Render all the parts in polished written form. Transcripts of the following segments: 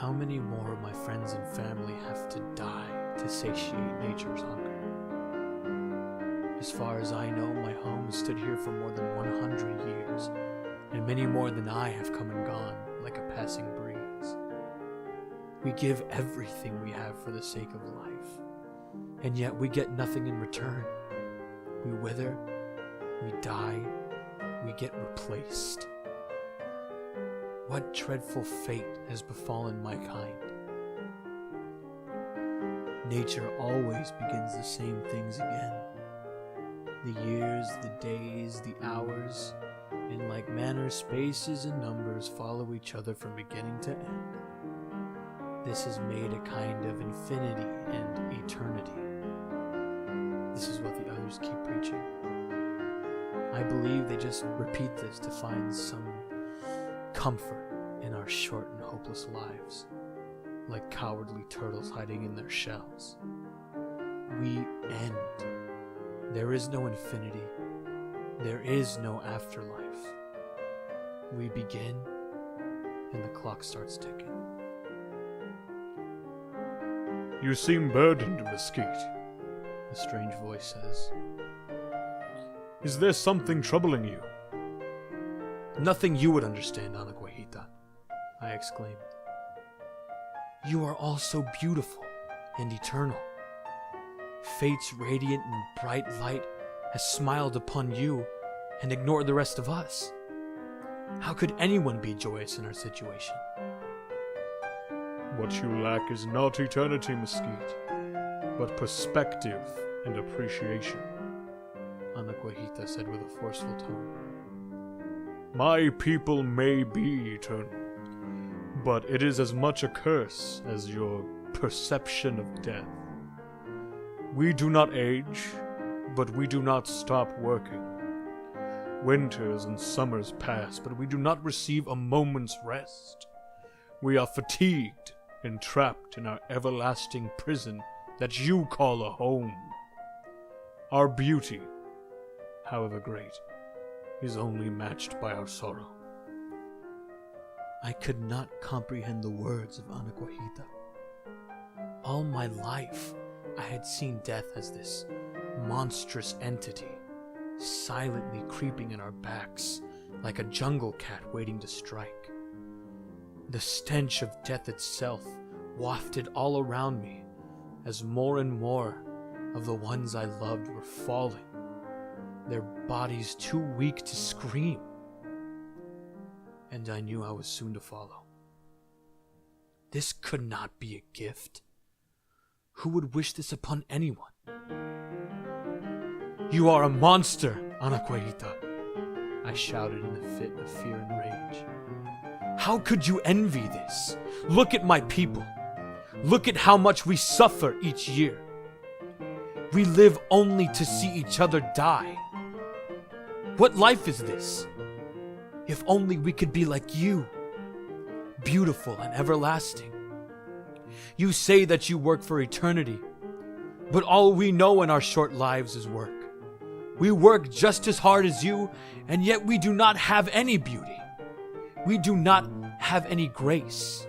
How many more of my friends and family have to die to satiate nature's hunger? As far as I know, my home has stood here for more than 100 years, and many more than I have come and gone like a passing breeze. We give everything we have for the sake of life, and yet we get nothing in return. We wither, we die, we get replaced. What dreadful fate has befallen my kind? Nature always begins the same things again. The years, the days, the hours, in like manner, spaces and numbers follow each other from beginning to end. This has made a kind of infinity and eternity. This is what the others keep preaching. I believe they just repeat this to find some comfort in our short and hopeless lives, like cowardly turtles hiding in their shells. We end. There is no infinity. There is no afterlife. We begin, and the clock starts ticking. You seem burdened, Mesquite, A strange voice says. Is there something troubling you? Nothing you would understand, Anaguajita, I exclaimed. You are all so beautiful and eternal. Fate's radiant and bright light has smiled upon you and ignored the rest of us. How could anyone be joyous in our situation? What you lack is not eternity, Mesquite, but perspective and appreciation, Anaguajita said with a forceful tone. My people may be eternal, but it is as much a curse as your perception of death. We do not age, but we do not stop working. Winters and summers pass, but we do not receive a moment's rest. We are fatigued and trapped in our everlasting prison that you call a home. Our beauty, however great, is only matched by our sorrow. I could not comprehend the words of Anaguajita. All my life, I had seen death as this monstrous entity, silently creeping in our backs like a jungle cat waiting to strike. The stench of death itself wafted all around me as more and more of the ones I loved were falling, their bodies too weak to scream. And I knew I was soon to follow. This could not be a gift. Who would wish this upon anyone? You are a monster, Anaguajita, I shouted in a fit of fear and rage. How could you envy this? Look at my people. Look at how much we suffer each year. We live only to see each other die. What life is this? If only we could be like you, beautiful and everlasting. You say that you work for eternity, but all we know in our short lives is work. We work just as hard as you, and yet we do not have any beauty. We do not have any grace.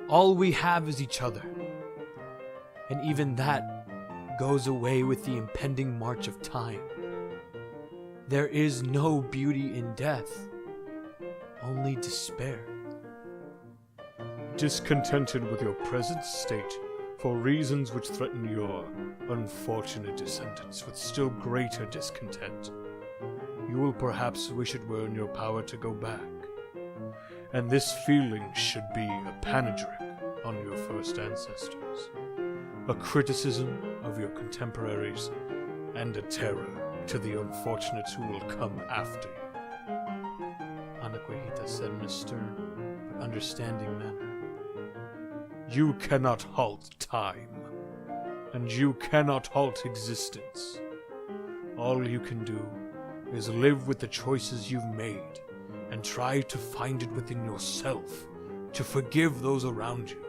All we have is each other. And even that goes away with the impending march of time. There is no beauty in death, only despair. Discontented with your present state, for reasons which threaten your unfortunate descendants with still greater discontent, you will perhaps wish it were in your power to go back. And this feeling should be a panegyric on your first ancestors, a criticism of your contemporaries, and a terror to the unfortunates who will come after you, Anaguajita said in a stern but understanding manner. You cannot halt time, and you cannot halt existence. All you can do is live with the choices you've made, and try to find it within yourself, to forgive those around you,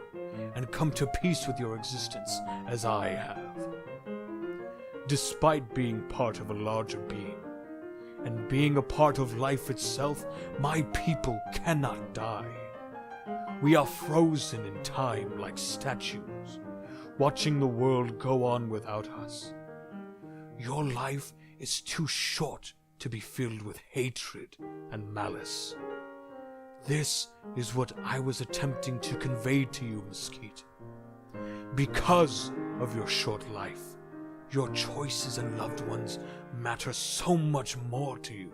and come to peace with your existence as I have. Despite being part of a larger being, and being a part of life itself, my people cannot die. We are frozen in time like statues, watching the world go on without us. Your life is too short to be filled with hatred and malice. This is what I was attempting to convey to you, Mesquite. Because of your short life, your choices and loved ones matter so much more to you.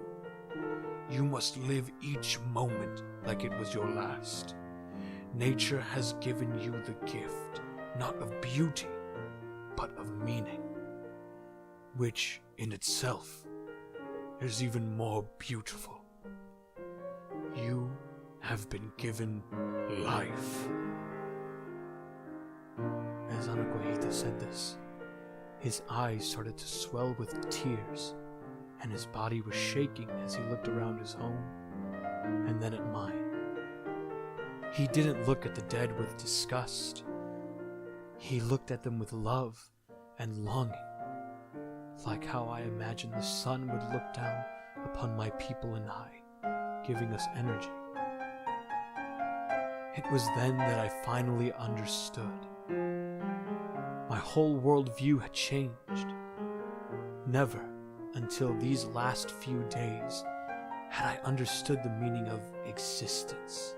You must live each moment like it was your last. Nature has given you the gift, not of beauty, but of meaning, which in itself is even more beautiful. You have been given life. As Anaquahita said this, his eyes started to swell with tears, and his body was shaking as he looked around his home, and then at mine. He didn't look at the dead with disgust. He looked at them with love and longing, like how I imagined the sun would look down upon my people and I, giving us energy. It was then that I finally understood. My whole worldview had changed. Never until these last few days had I understood the meaning of existence.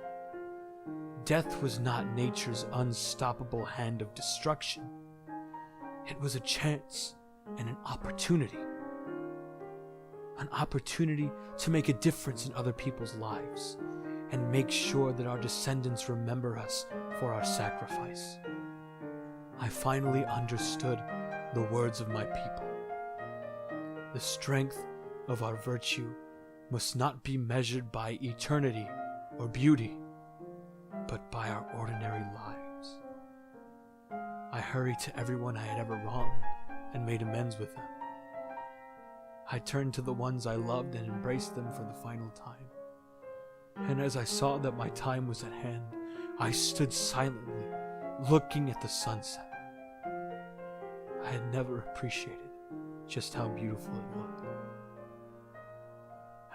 Death was not nature's unstoppable hand of destruction. It was a chance and an opportunity. An opportunity to make a difference in other people's lives and make sure that our descendants remember us for our sacrifice. I finally understood the words of my people. The strength of our virtue must not be measured by eternity or beauty, but by our ordinary lives. I hurried to everyone I had ever wronged and made amends with them. I turned to the ones I loved and embraced them for the final time. And as I saw that my time was at hand, I stood silently, looking at the sunset. I had never appreciated just how beautiful it looked.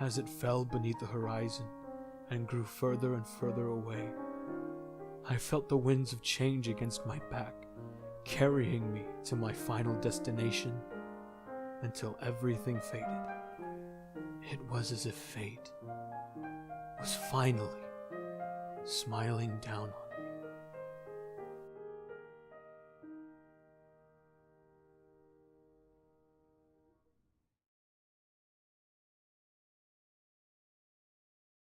As it fell beneath the horizon and grew further and further away, I felt the winds of change against my back, carrying me to my final destination until everything faded. It was as if fate was finally smiling down on me.